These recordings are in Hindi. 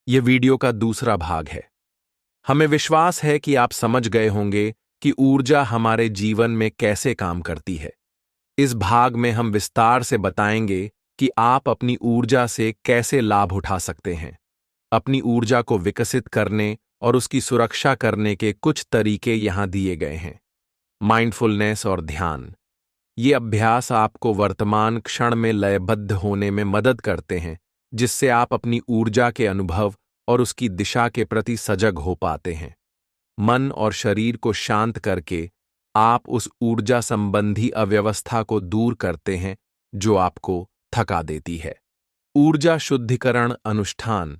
ये वीडियो का दूसरा भाग है। हमें विश्वास है कि आप समझ गए होंगे कि ऊर्जा हमारे जीवन में कैसे काम करती है। इस भाग में हम विस्तार से बताएंगे कि आप अपनी ऊर्जा से कैसे लाभ उठा सकते हैं। अपनी ऊर्जा को विकसित करने और उसकी सुरक्षा करने के कुछ तरीके यहां दिए गए हैं। माइंडफुलनेस और ध्यान। ये अभ्यास आपको वर्तमान क्षण में लयबद्ध होने में मदद करते हैं, जिससे आप अपनी ऊर्जा के अनुभव और उसकी दिशा के प्रति सजग हो पाते हैं। मन और शरीर को शांत करके आप उस ऊर्जा संबंधी अव्यवस्था को दूर करते हैं जो आपको थका देती है। ऊर्जा शुद्धिकरण अनुष्ठान,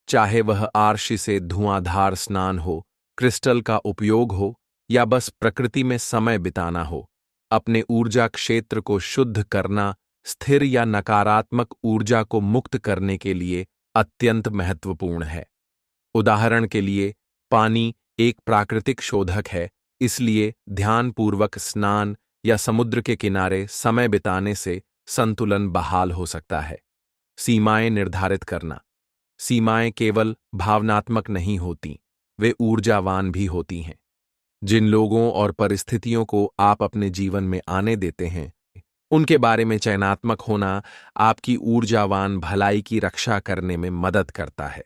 चाहे वह आरशी से धुआंधार स्नान हो, क्रिस्टल का उपयोग हो या बस प्रकृति में समय बिताना हो, अपने ऊर्जा क्षेत्र को शुद्ध करना स्थिर या नकारात्मक ऊर्जा को मुक्त करने के लिए अत्यंत महत्वपूर्ण है। उदाहरण के लिए, पानी एक प्राकृतिक शोधक है, इसलिए ध्यानपूर्वक स्नान या समुद्र के किनारे समय बिताने से संतुलन बहाल हो सकता है। सीमाएं निर्धारित करना। सीमाएं केवल भावनात्मक नहीं होती, वे ऊर्जावान भी होती हैं। जिन लोगों और परिस्थितियों को आप अपने जीवन में आने देते हैं, उनके बारे में चयनात्मक होना आपकी ऊर्जावान भलाई की रक्षा करने में मदद करता है।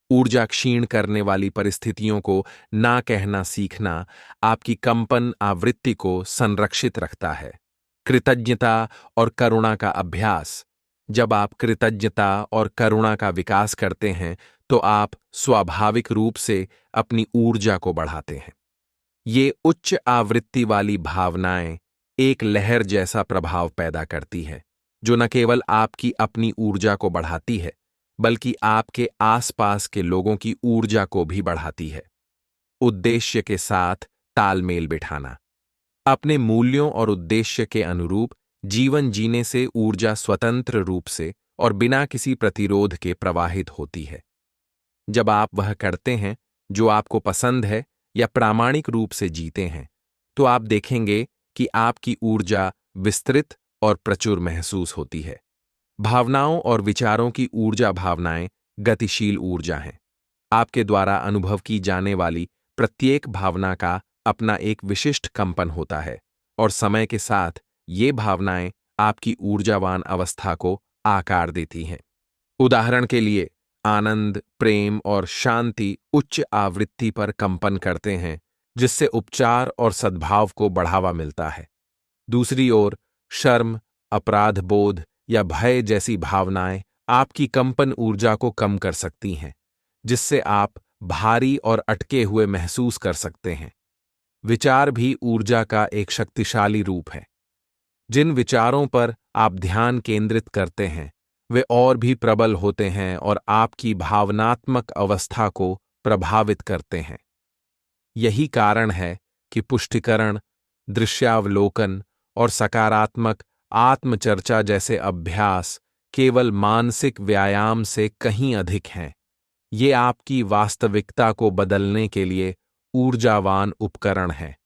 ऊर्जा क्षीण करने वाली परिस्थितियों को ना कहना सीखना आपकी कंपन आवृत्ति को संरक्षित रखता है। कृतज्ञता और करुणा का अभ्यास। जब आप कृतज्ञता और करुणा का विकास करते हैं, तो आप स्वाभाविक रूप से अपनी ऊर्जा को बढ़ाते हैं। ये उच्च आवृत्ति वाली भावनाएं एक लहर जैसा प्रभाव पैदा करती है, जो न केवल आपकी अपनी ऊर्जा को बढ़ाती है, बल्कि आपके आसपास के लोगों की ऊर्जा को भी बढ़ाती है। उद्देश्य के साथ तालमेल बिठाना। अपने मूल्यों और उद्देश्य के अनुरूप जीवन जीने से ऊर्जा स्वतंत्र रूप से और बिना किसी प्रतिरोध के प्रवाहित होती है। जब आप वह करते हैं जो आपको पसंद है या प्रामाणिक रूप से जीते हैं, तो आप देखेंगे कि आपकी ऊर्जा विस्तृत और प्रचुर महसूस होती है। भावनाओं और विचारों की ऊर्जा। भावनाएं गतिशील ऊर्जा हैं। आपके द्वारा अनुभव की जाने वाली प्रत्येक भावना का अपना एक विशिष्ट कंपन होता है, और समय के साथ ये भावनाएं आपकी ऊर्जावान अवस्था को आकार देती हैं। उदाहरण के लिए, आनंद, प्रेम और शांति उच्च आवृत्ति पर कंपन करते हैं, जिससे उपचार और सद्भाव को बढ़ावा मिलता है। दूसरी ओर, शर्म, अपराध बोध या भय जैसी भावनाएं आपकी कंपन ऊर्जा को कम कर सकती हैं, जिससे आप भारी और अटके हुए महसूस कर सकते हैं। विचार भी ऊर्जा का एक शक्तिशाली रूप है। जिन विचारों पर आप ध्यान केंद्रित करते हैं, वे और भी प्रबल होते हैं और आपकी भावनात्मक अवस्था को प्रभावित करते हैं। यही कारण है कि पुष्टिकरण, दृश्यावलोकन और सकारात्मक आत्मचर्चा जैसे अभ्यास केवल मानसिक व्यायाम से कहीं अधिक हैं। ये आपकी वास्तविकता को बदलने के लिए ऊर्जावान उपकरण हैं।